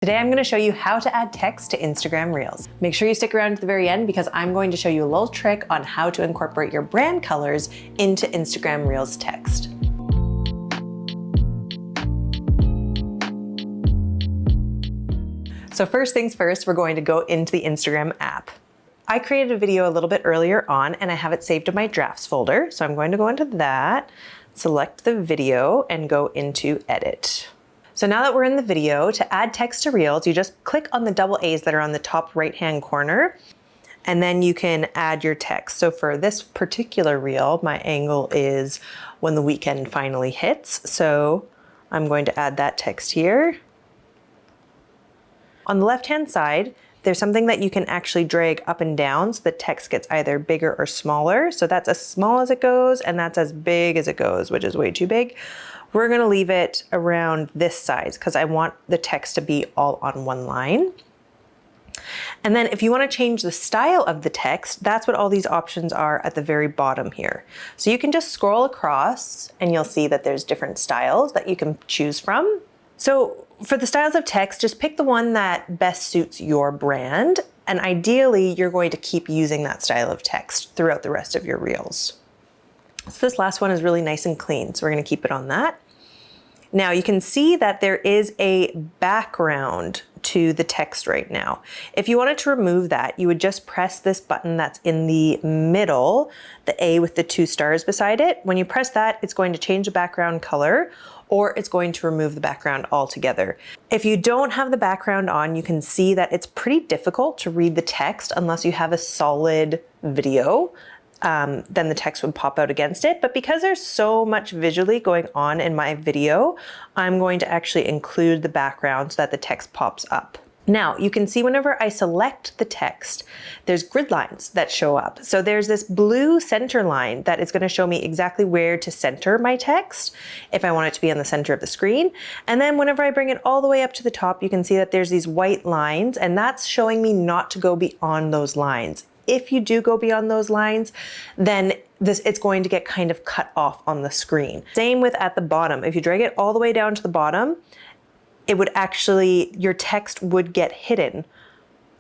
Today I'm going to show you how to add text to Instagram Reels. Make sure you stick around to the very end because I'm going to show you a little trick on how to incorporate your brand colors into Instagram Reels text. So first things first, we're going to go into the Instagram app. I created a video a little bit earlier on and I have it saved in my drafts folder. So I'm going to go into that, select the video and go into edit. So now that we're in the video, to add text to Reels, you just click on the double A's that are on the top right-hand corner, and then you can add your text. So for this particular reel, my angle is when the weekend finally hits. So I'm going to add that text here. On the left-hand side, there's something that you can actually drag up and down so the text gets either bigger or smaller. So that's as small as it goes, and that's as big as it goes, which is way too big. We're gonna leave it around this size because I want the text to be all on one line. And then if you want to change the style of the text, that's what all these options are at the very bottom here. So you can just scroll across and you'll see that there's different styles that you can choose from. So for the styles of text, just pick the one that best suits your brand. And ideally, you're going to keep using that style of text throughout the rest of your reels. So this last one is really nice and clean, so we're going to keep it on that. Now you can see that there is a background to the text right now. If you wanted to remove that, you would just press this button that's in the middle, the A with the 2 stars beside it. When you press that, it's going to change the background color, or it's going to remove the background altogether. If you don't have the background on, you can see that it's pretty difficult to read the text unless you have a solid video. Then the text would pop out against it. But because there's so much visually going on in my video, I'm going to actually include the background so that the text pops up. Now, you can see whenever I select the text, there's grid lines that show up. So there's this blue center line that is going to show me exactly where to center my text if I want it to be on the center of the screen. And then whenever I bring it all the way up to the top, you can see that there's these white lines, and that's showing me not to go beyond those lines. If you do go beyond those lines, then it's going to get kind of cut off on the screen. Same with at the bottom. If you drag it all the way down to the bottom, it would actually, your text would get hidden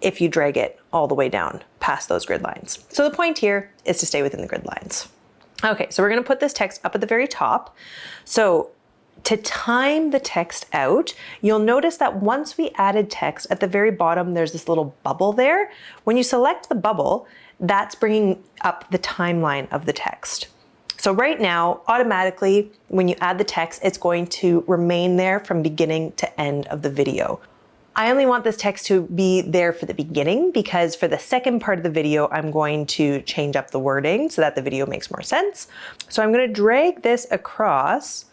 if you drag it all the way down past those grid lines. So the point here is to stay within the grid lines. Okay, so we're gonna put this text up at the very top. So to time the text out, you'll notice that once we added text at the very bottom, there's this little bubble there. When you select the bubble, that's bringing up the timeline of the text. So right now, automatically, when you add the text, it's going to remain there from beginning to end of the video. I only want this text to be there for the beginning because for the second part of the video, I'm going to change up the wording so that the video makes more sense. So I'm going to drag this across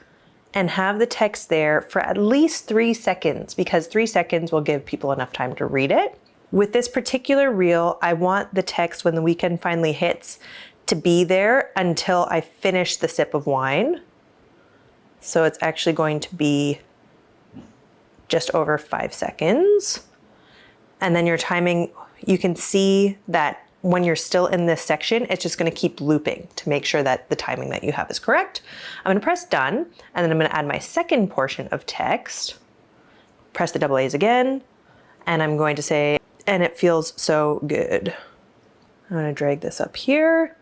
and have the text there for at least 3 seconds because 3 seconds will give people enough time to read it. With this particular reel, I want the text when the weekend finally hits to be there until I finish the sip of wine. So it's actually going to be just over 5 seconds. And then your timing, you can see that when you're still in this section, it's just gonna keep looping to make sure that the timing that you have is correct. I'm gonna press done, and then I'm gonna add my second portion of text, press the double A's again, and I'm going to say, and it feels so good. I'm gonna drag this up here.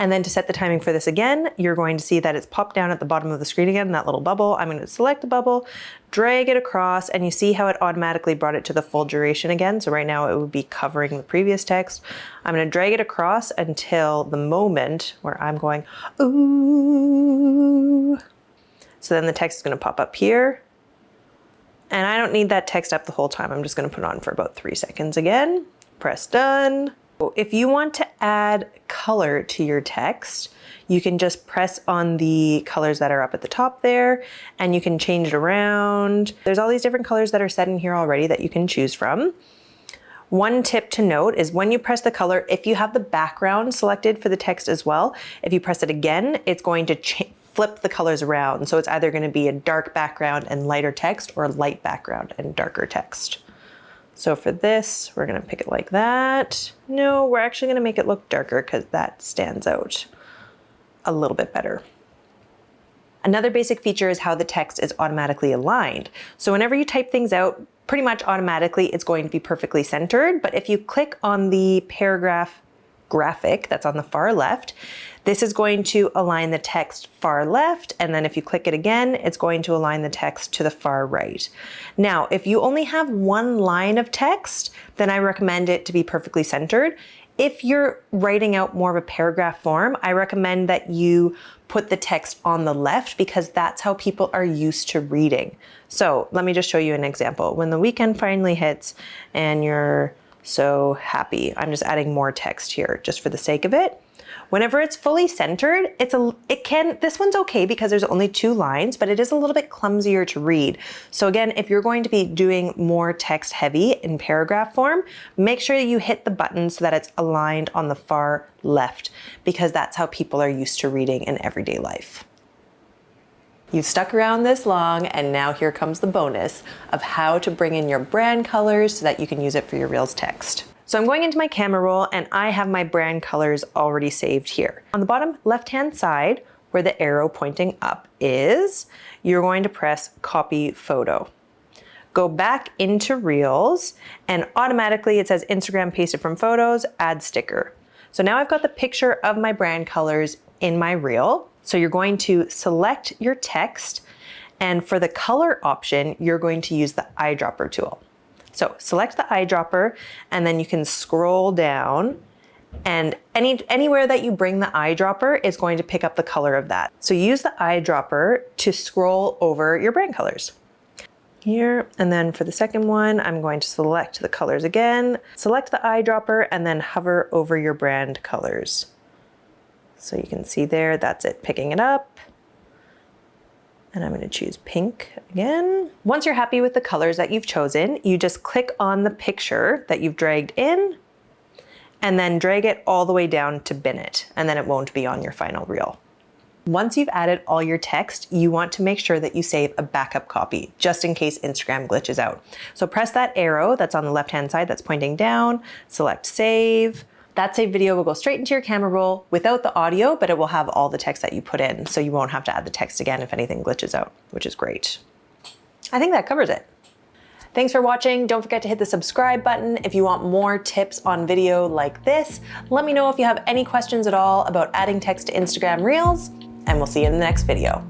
And then to set the timing for this again, you're going to see that it's popped down at the bottom of the screen again, that little bubble. I'm going to select the bubble, drag it across, and you see how it automatically brought it to the full duration again. So right now it would be covering the previous text. I'm going to drag it across until the moment where I'm going, ooh. So then the text is going to pop up here. And I don't need that text up the whole time. I'm just going to put it on for about 3 seconds again. Press done. If you want to add color to your text, you can just press on the colors that are up at the top there and you can change it around. There's all these different colors that are set in here already that you can choose from. One tip to note is when you press the color, if you have the background selected for the text as well, if you press it again, it's going to flip the colors around. So it's either going to be a dark background and lighter text or a light background and darker text. So for this, we're gonna pick it like that. No, we're actually gonna make it look darker because that stands out a little bit better. Another basic feature is how the text is automatically aligned. So whenever you type things out, pretty much automatically it's going to be perfectly centered. But if you click on the paragraph graphic that's on the far left, this is going to align the text far left, and then if you click it again, it's going to align the text to the far right. Now, if you only have one line of text, then I recommend it to be perfectly centered. If you're writing out more of a paragraph form, I recommend that you put the text on the left because that's how people are used to reading. So let me just show you an example. When the weekend finally hits and you're so happy, I'm just adding more text here just for the sake of it. Whenever it's fully centered, this one's okay because there's only 2 lines, but it is a little bit clumsier to read. So again, if you're going to be doing more text heavy in paragraph form, make sure that you hit the button so that it's aligned on the far left, because that's how people are used to reading in everyday life. You've stuck around this long, and now here comes the bonus of how to bring in your brand colors so that you can use it for your Reels text. So I'm going into my camera roll and I have my brand colors already saved here. On the bottom left-hand side, where the arrow pointing up is, you're going to press copy photo. Go back into Reels and automatically it says Instagram pasted from photos, add sticker. So now I've got the picture of my brand colors in my reel. So you're going to select your text, and for the color option, you're going to use the eyedropper tool. So select the eyedropper and then you can scroll down, and anywhere that you bring the eyedropper is going to pick up the color of that. So use the eyedropper to scroll over your brand colors. Here, and then for the second one, I'm going to select the colors again, select the eyedropper, and then hover over your brand colors. So you can see there, that's it picking it up. And I'm going to choose pink again. Once you're happy with the colors that you've chosen, you just click on the picture that you've dragged in and then drag it all the way down to bin it, and then it won't be on your final reel. Once you've added all your text, you want to make sure that you save a backup copy just in case Instagram glitches out. So press that arrow that's on the left-hand side that's pointing down, select save. That saved video will go straight into your camera roll without the audio, but it will have all the text that you put in, so you won't have to add the text again if anything glitches out, which is great. I think that covers it. Thanks for watching. Don't forget to hit the subscribe button if you want more tips on video like this. Let me know if you have any questions at all about adding text to Instagram Reels, and we'll see you in the next video.